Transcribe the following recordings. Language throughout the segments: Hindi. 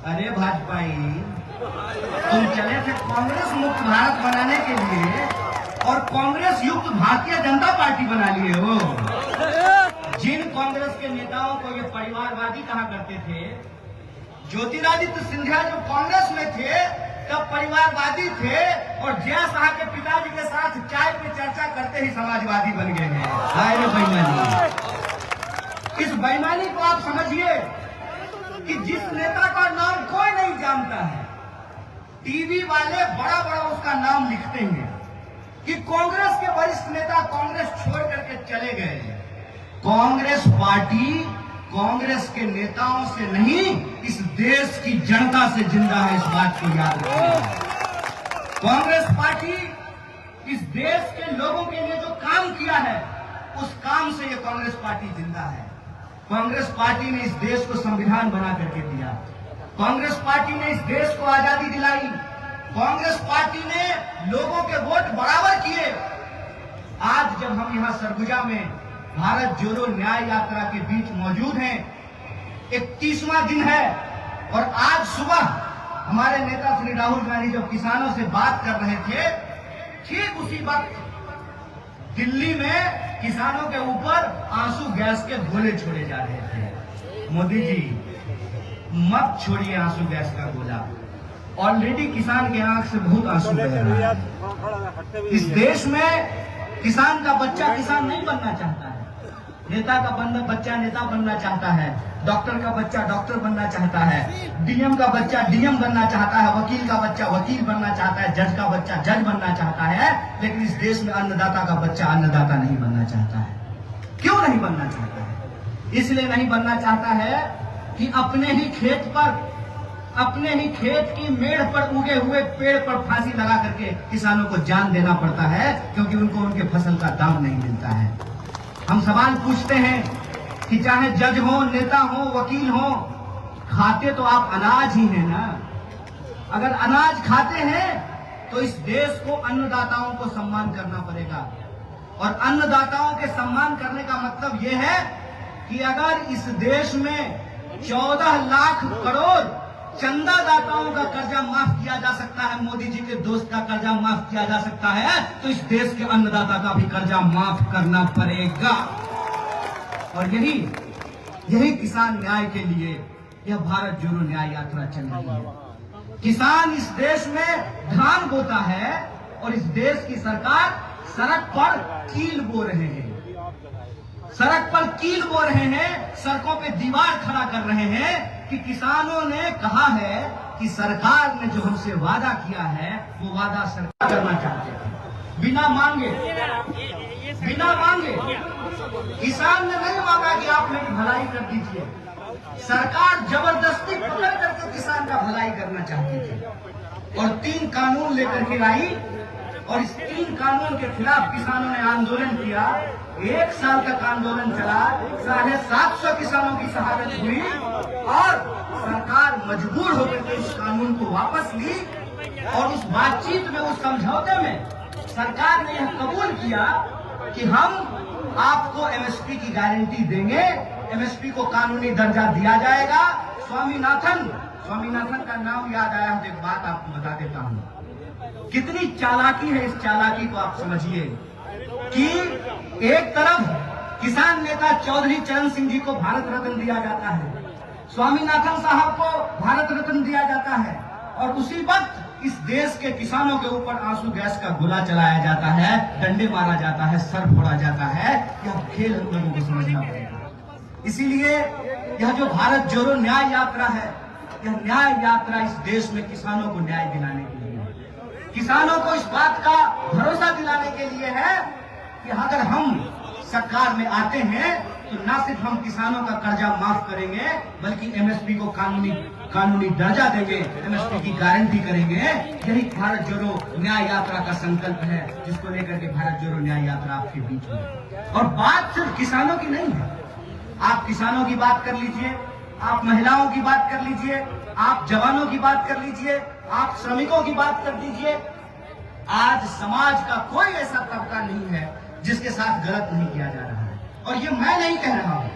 अरे भाजपाई, तुम चले थे कांग्रेस मुक्त भारत बनाने के लिए और कांग्रेस युक्त भारतीय जनता पार्टी बना लिए हो। जिन कांग्रेस के नेताओं को ये परिवारवादी कहा करते थे, ज्योतिरादित्य सिंधिया जो कांग्रेस में थे तब परिवारवादी थे और जया शाह के पिताजी के साथ चाय पे चर्चा करते ही समाजवादी बन गए हैं। हाय रे बेईमानी! इस बेईमानी को आप समझिए कि जिस नेता का नाम कोई नहीं जानता है, टीवी वाले बड़ा बड़ा उसका नाम लिखते हैं कि कांग्रेस के वरिष्ठ नेता कांग्रेस छोड़ करके चले गए। कांग्रेस पार्टी कांग्रेस के नेताओं से नहीं, इस देश की जनता से जिंदा है। इस बात को याद रखिए। कांग्रेस पार्टी इस देश के लोगों के लिए जो काम किया है, उस काम से ये कांग्रेस पार्टी जिंदा है। कांग्रेस पार्टी ने इस देश को संविधान बना करके दिया। कांग्रेस पार्टी ने इस देश को आजादी दिलाई। कांग्रेस पार्टी ने लोगों के वोट बराबर किए। आज जब हम यहाँ सरगुजा में भारत जोड़ो न्याय यात्रा के बीच मौजूद हैं, 31वां दिन है और आज सुबह हमारे नेता श्री राहुल गांधी जब किसानों से बात कर रहे थे, ठीक उसी वक्त दिल्ली में किसानों के ऊपर आंसू गैस के गोले छोड़े जा रहे थे। मोदी जी, मत छोड़िए आंसू गैस का गोला। ऑलरेडी किसान के आंख से बहुत आंसू बह रहा है। इस देश में किसान का बच्चा किसान नहीं बनना चाहता है, नेता का बच्चा नेता बनना चाहता है, डॉक्टर का बच्चा डॉक्टर बनना चाहता है, डीएम का बच्चा डीएम बनना चाहता है, वकील का बच्चा वकील बनना चाहता है, जज का बच्चा जज बनना चाहता है। लेकिन इस देश में अन्नदाता का बच्चा अन्नदाता नहीं बनना चाहता है। क्यों नहीं बनना चाहता है? इसलिए नहीं बनना चाहता है कि अपने ही खेत पर, अपने ही खेत की मेड़ पर उगे हुए पेड़ पर फांसी लगा करके किसानों को जान देना पड़ता है, क्योंकि उनको उनके फसल का दाम नहीं मिलता है। हम सवाल पूछते हैं कि चाहे जज हो, नेता हो, वकील हो, खाते तो आप अनाज ही हैं ना। अगर अनाज खाते हैं तो इस देश को अन्नदाताओं को सम्मान करना पड़ेगा। और अन्नदाताओं के सम्मान करने का मतलब यह है कि अगर इस देश में 14 लाख करोड़ चंदादाताओं का कर्जा माफ किया जा सकता है, मोदी जी के दोस्त का कर्जा माफ किया जा सकता है, तो इस देश के अन्नदाता का भी कर्जा माफ करना पड़ेगा। और यही किसान न्याय के लिए यह भारत जोड़ो न्याय यात्रा चल रही है। किसान इस देश में धान बोता है और इस देश की सरकार सड़क पर कील बो रहे हैं, सड़क पर कील बो रहे हैं, सड़कों पे दीवार खड़ा कर रहे हैं कि किसानों ने कहा है कि सरकार ने जो हमसे वादा किया है वो वादा सरकार करना चाहते थे, बिना मांगे। किसान ने नहीं मांगा कि आप मेरी भलाई कर दीजिए, सरकार जबरदस्ती पकड़ करके किसान का भलाई करना चाहती थी और 3 कानून लेकर के आई। और इस 3 कानून के खिलाफ किसानों ने आंदोलन किया। 1 साल तक आंदोलन चला, 750 किसानों की शहादत हुई और सरकार मजबूर होकर के इस कानून को वापस ली। और उस बातचीत में, उस समझौते में सरकार ने यह कबूल किया कि हम आपको एमएसपी की गारंटी देंगे, एमएसपी को कानूनी दर्जा दिया जाएगा। स्वामीनाथन का नाम याद आया तो एक बात आपको बता देता हूँ। कितनी चालाकी है, इस चालाकी को आप समझिए कि एक तरफ किसान नेता चौधरी चरण सिंह जी को भारत रत्न दिया जाता है, स्वामीनाथन साहब को भारत रत्न दिया जाता है, और उसी वक्त इस देश के किसानों के ऊपर आंसू गैस का गोला चलाया जाता है, डंडे मारा जाता है, सर फोड़ा जाता है। यह खेल हम लोगों को समझना पड़ेगा। इसीलिए यह जो भारत जोड़ो न्याय यात्रा है, यह न्याय यात्रा इस देश में किसानों को न्याय दिलाने के लिए, किसानों को इस बात का भरोसा दिलाने के लिए है कि अगर हम सरकार में आते हैं तो न सिर्फ हम किसानों का कर्जा माफ करेंगे, बल्कि एमएसपी को कानूनी दर्जा देंगे, एमएसपी की गारंटी करेंगे। यही भारत जोड़ो न्याय यात्रा का संकल्प है, जिसको लेकर के भारत जोड़ो न्याय यात्रा आपके बीच में। और बात सिर्फ किसानों की नहीं है, आप किसानों की बात कर लीजिए, आप महिलाओं की बात कर लीजिए, आप जवानों की बात कर लीजिए, आप श्रमिकों की बात कर दीजिए। आज समाज का कोई ऐसा तबका नहीं है जिसके साथ गलत नहीं किया जा रहा है। और ये मैं नहीं कह रहा हूं,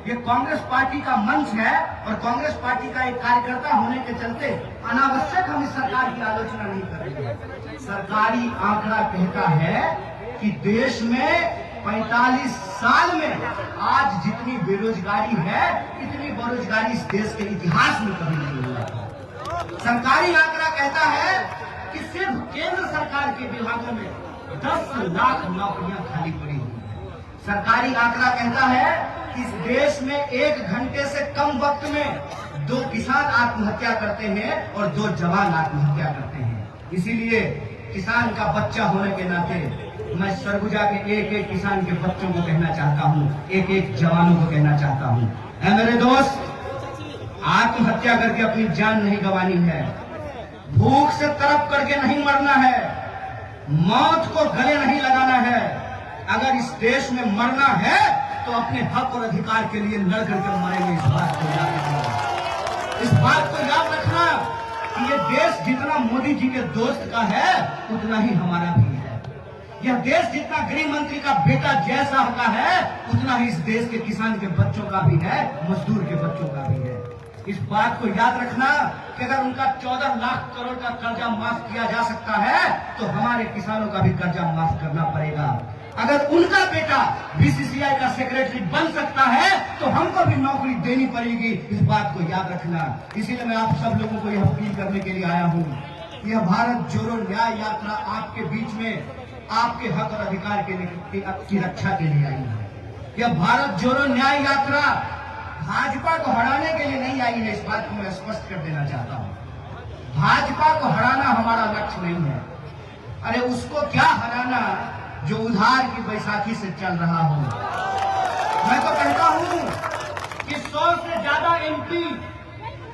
ये कांग्रेस पार्टी का मंच है और कांग्रेस पार्टी का एक कार्यकर्ता होने के चलते अनावश्यक हम इस सरकार की आलोचना नहीं करेंगे। सरकारी आंकड़ा कहता है कि देश में 45 साल में आज जितनी बेरोजगारी है, इतनी बेरोजगारी इस देश के इतिहास में कभी नहीं हुआ था। सरकारी आंकड़ा कहता है कि सिर्फ केंद्र सरकार के विभागों में 10 लाख नौकरियां खाली पड़ी हुई है। सरकारी आंकड़ा कहता है कि इस देश में 1 घंटे से कम वक्त में 2 किसान आत्महत्या करते हैं और 2 जवान आत्महत्या करते हैं। इसीलिए किसान का बच्चा होने के नाते मैं सरगुजा के एक एक किसान के बच्चों को कहना चाहता हूँ, एक एक जवानों को कहना चाहता हूँ, ऐ मेरे दोस्त, आत्महत्या करके अपनी जान नहीं गंवानी है, भूख से तड़प करके नहीं मरना है, मौत को गले नहीं लगाना है। अगर इस देश में मरना है तो अपने हक और अधिकार के लिए लड़ करके मरेंगे। इस बात को याद रखना, इस बात को याद रखना कि ये देश जितना मोदी जी के दोस्त का है उतना ही हमारा भी है। यह देश जितना गृह मंत्री का बेटा जय साहब का है उतना ही इस देश के किसान के बच्चों का भी है, मजदूर के बच्चों का भी है। इस बात को याद रखना कि अगर उनका 14 लाख करोड़ का कर्जा माफ किया जा सकता है तो हमारे किसानों का भी कर्जा माफ करना पड़ेगा। अगर उनका बेटा बीसीसीआई का सेक्रेटरी बन सकता है तो हमको भी नौकरी देनी पड़ेगी। इस बात को याद रखना। इसीलिए मैं आप सब लोगों को यह अपील करने के लिए आया हूँ। यह भारत जोड़ो न्याय यात्रा आपके बीच में आपके हक और अधिकार की रक्षा के लिए आई है। यह भारत जोड़ो न्याय यात्रा भाजपा को हराने के लिए नहीं आई है। इस बात को मैं स्पष्ट कर देना चाहता हूँ। भाजपा को हराना हमारा लक्ष्य नहीं है। अरे उसको क्या हराना जो उधार की बैसाखी से चल रहा हो। मैं तो कहता हूँ कि 100 से ज्यादा एमपी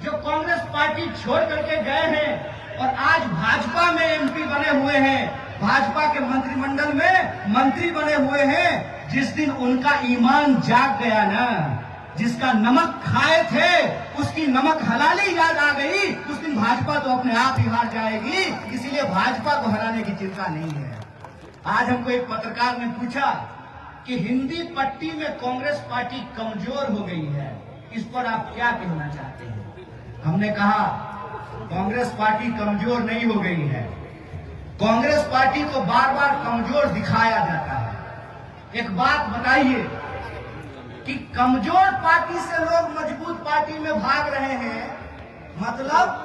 जो कांग्रेस पार्टी छोड़ करके गए हैं और आज भाजपा में एमपी बने हुए हैं, भाजपा के मंत्रिमंडल में मंत्री बने हुए हैं, जिस दिन उनका ईमान जाग गया ना, जिसका नमक खाए थे उसकी नमक हलाली याद आ गई, उस दिन भाजपा तो अपने आप ही हार जाएगी। इसीलिए भाजपा को हराने की चिंता नहीं है। आज हमको एक पत्रकार ने पूछा कि हिंदी पट्टी में कांग्रेस पार्टी कमजोर हो गई है, इस पर आप क्या कहना चाहते हैं? हमने कहा कांग्रेस पार्टी कमजोर नहीं हो गई है। कांग्रेस पार्टी को बार बार कमजोर दिखाया जाता है। एक बात बताइए कि कमजोर पार्टी से लोग मजबूत पार्टी में भाग रहे हैं, मतलब